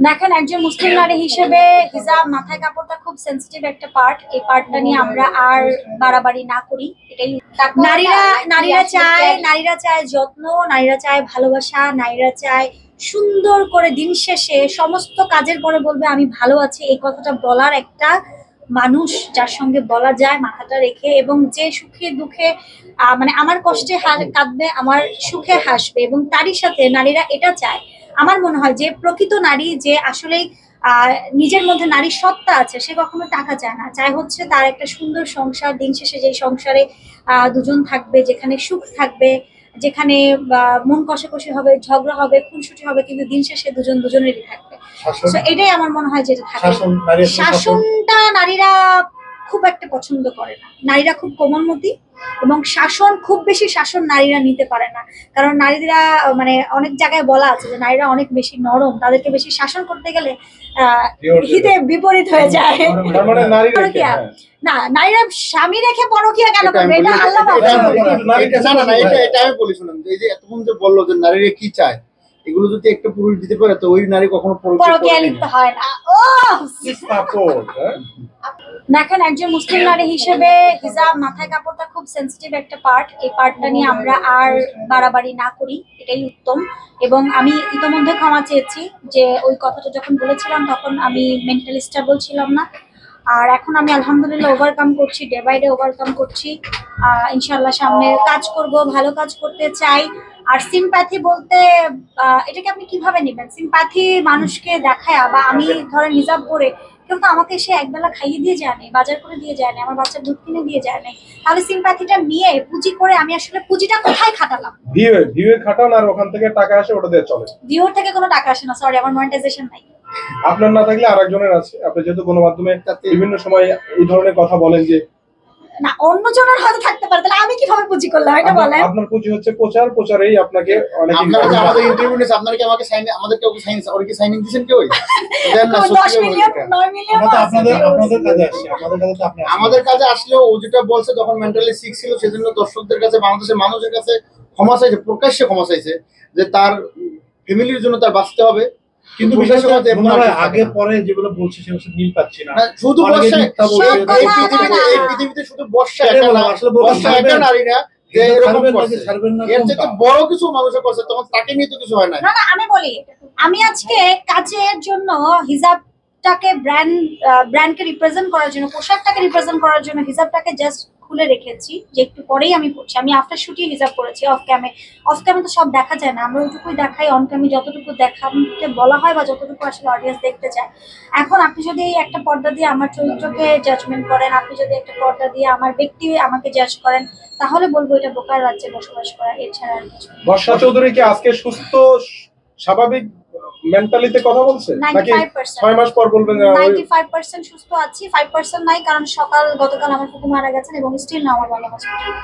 দেখেন, একজন মুসলিম নারী হিসেবে হিজাব, মাথায় কাপড়টা খুব সেন্সিটিভ একটা পার্ট। এই পার্টটা নিয়ে আমরা আর বাড়াবাড়ি না করি, এটাই। নারীরা নারীরা চায় যত্ন, নারীরা চায় ভালোবাসা, নারীরা চায় সুন্দর করে দিন শেষে সমস্ত কাজের পরে বলবে আমি ভালো আছি, এই কথাটা বলার একটা মানুষ যার সঙ্গে বলা যায় মাথাটা রেখে, এবং যে সুখে দুঃখে মানে আমার কষ্টে কাঁদবে, আমার সুখে হাসবে, এবং তারই সাথে নারীরা এটা চায়। আমার মনে হয় যে প্রকৃত নারী যে আসলে নিজের মধ্যে নারীর সত্তা আছে, সে কখনো টাকা চায় না, চায় হচ্ছে তার একটা সুন্দর সংসার, দিন শেষে যে সংসারে দুজন থাকবে, যেখানে সুখ থাকবে, যেখানে মন কষাকষি হবে, ঝগড়া হবে, খুনসুটি হবে, কিন্তু দিন শেষে দুজন দুজনেরই থাকবে। এটাই আমার মনে হয় যেটা থাকে। শাসনটা নারীরা খুব একটা পছন্দ করে না, নারীরা খুব কোমলমতি, এবং শাসন খুব বেশি শাসন নারীরা নিতে পারে না। কারণ নারীরা মানে অনেক জায়গায় বলা আছে যে নারীরা অনেক বেশি নরম, তাদেরকে বেশি শাসন করতে গেলে হিতে বিপরীত হয়ে যায়। না, নারীরা স্বামী রেখে পরকীয়া কেন করবে? এটা আল্লাহ এটা আমি বলি শুনুন, এই যে এতক্ষণ যে বললো যে নারীরা কি চায়, এগুলো যদি একটা পুরুষ দিতে পারে তো ওই নারী কখনো পরকীয়া লিপ্ত হয় না। দেখেন, একজন মুসলিম নারী হিসেবে হিজাব, মাথায় কাপড়টা খুব সেন্সিটিভ একটা পার্ট। এই পার্টটা নিয়ে আমরা আর বাড়াবাড়ি না করি, এটাই উত্তম। এবং আমি ইতোমধ্যে ক্ষমা চেয়েছি যে ওই কথাটা যখন বলেছিলাম তখন আমি মেন্টালি স্টেবল ছিলাম না। আর এখন আমি আলহামদুলিল্লাহ ওভারকাম করছি, ডে বাই ডে ওভারকাম করছি। ইনশাল্লাহ সামনে কাজ করব, ভালো কাজ করতে চাই। আর সিম্প্যাথি বলতে এটাকে আপনি কিভাবে নেবেন? সিম্প্যাথি মানুষকে দেখায়, বা আমি ধরেন হিজাব পরে কেউ তো আমাকে এসে একবেলা খাইয়ে দিয়ে যায় নাই, বাজার করে দিয়ে যায় নাই, আমার বাচ্চার দুধ কিনে দিয়ে যায় নাই, তাহলে সিম্প্যাথিটা নিয়ে পুঁজি করে আমি আসলে পুঁজিটা কোথায় খাটালাম? ভিউয়ে খাটান, আর ওখান থেকে টাকা আসে, ওটা দিয়ে চলে। ভিউর থেকে কোনো টাকা আসে না, সরি, আমার মনিটাইজেশন নাই। আপনার না থাকলে আরেকজনের আছে। আপনি যেহেতু গণমাধ্যমে বিভিন্ন সময় এই ধরনের কথা বলেন যে না, অন্যজনের হয়তো থাকতে পারে, তাহলে আমি কিভাবে পুঁজি করলাম এটা বলেন? আপনার পুঁজি হচ্ছে প্রচারেই আপনাকে অনেকে আমাদের ইন্টারভিউ নিছে, আপনারা কি আমাকে সাইন, আমাদের কেউ সাইন, ওর কি সাইনিং দিবেন কেউ? দেন না, 10 মিলিয়ন 9 মিলিয়ন আপনাদের কাজে আসছে, আমাদের কাছে তো আপনি আমাদের কাজে আসলেও ও যেটা বলছে তখন মেন্টালি সিক ছিল, সেজন্য দর্শকদের কাছে, বাংলাদেশের মানুষের কাছে ক্ষমা চাইছে, প্রকাশ্যে ক্ষমা চাইছে যে তার ফ্যামিলির জন্য তার বাঁচতে হবে। কিন্তু আগে পরে যেগুলো বলছে সেগুলো মিল পাচ্ছি না। শুধু বর্ষা, এই পৃথিবীতে শুধু বর্ষা একটা না, আসলে বর্ষা একটা নারী না যে এরকম করছে, এর থেকে বড় কিছু মানুষের করছে, তখন তাকে নিয়ে তো কিছু হয় না। না, আমি বলি, আমি আজকে কাজের জন্য হিজাবটাকে ব্র্যান্ডকে রিপ্রেজেন্ট করার জন্য, পোশাকটাকে রিপ্রেজেন্ট করার জন্য হিজাবটাকে জাস্ট খুলে রেখেছি, যে একটু পরেই আমি পড়ছি। আমি আফটার শুটিং হিজাব করেছি, অফ ক্যামে তো সব দেখা যায় না, আমরা ওইটুকুই দেখাই, অন ক্যামে যতটুকু দেখাতে বলা হয় বা যতটুকু আসলে অডিয়েন্স দেখতে চায়। এখন আপনি যদি একটা পর্দা দিয়ে আমার চরিত্রকে জাজমেন্ট করেন, আপনি যদি একটা পর্দা দিয়ে আমার ব্যক্তি আমাকে জাজ করেন, তাহলে বলবো এটা বোকার রাজ্যে বসবাস করা, এছাড়া আর কিছু। বর্ষা চৌধুরী কি আজকে সুস্থ স্বাভাবিক মেন্টালিতে কথা বলছে নাকি 6 মাস পর বলবেন? 95% সুস্থ আছি, 5% নাই, কারণ গতকাল আমার ফুফু মারা গেছেন এবং স্টিল না আমার বাবা হসপিটালে।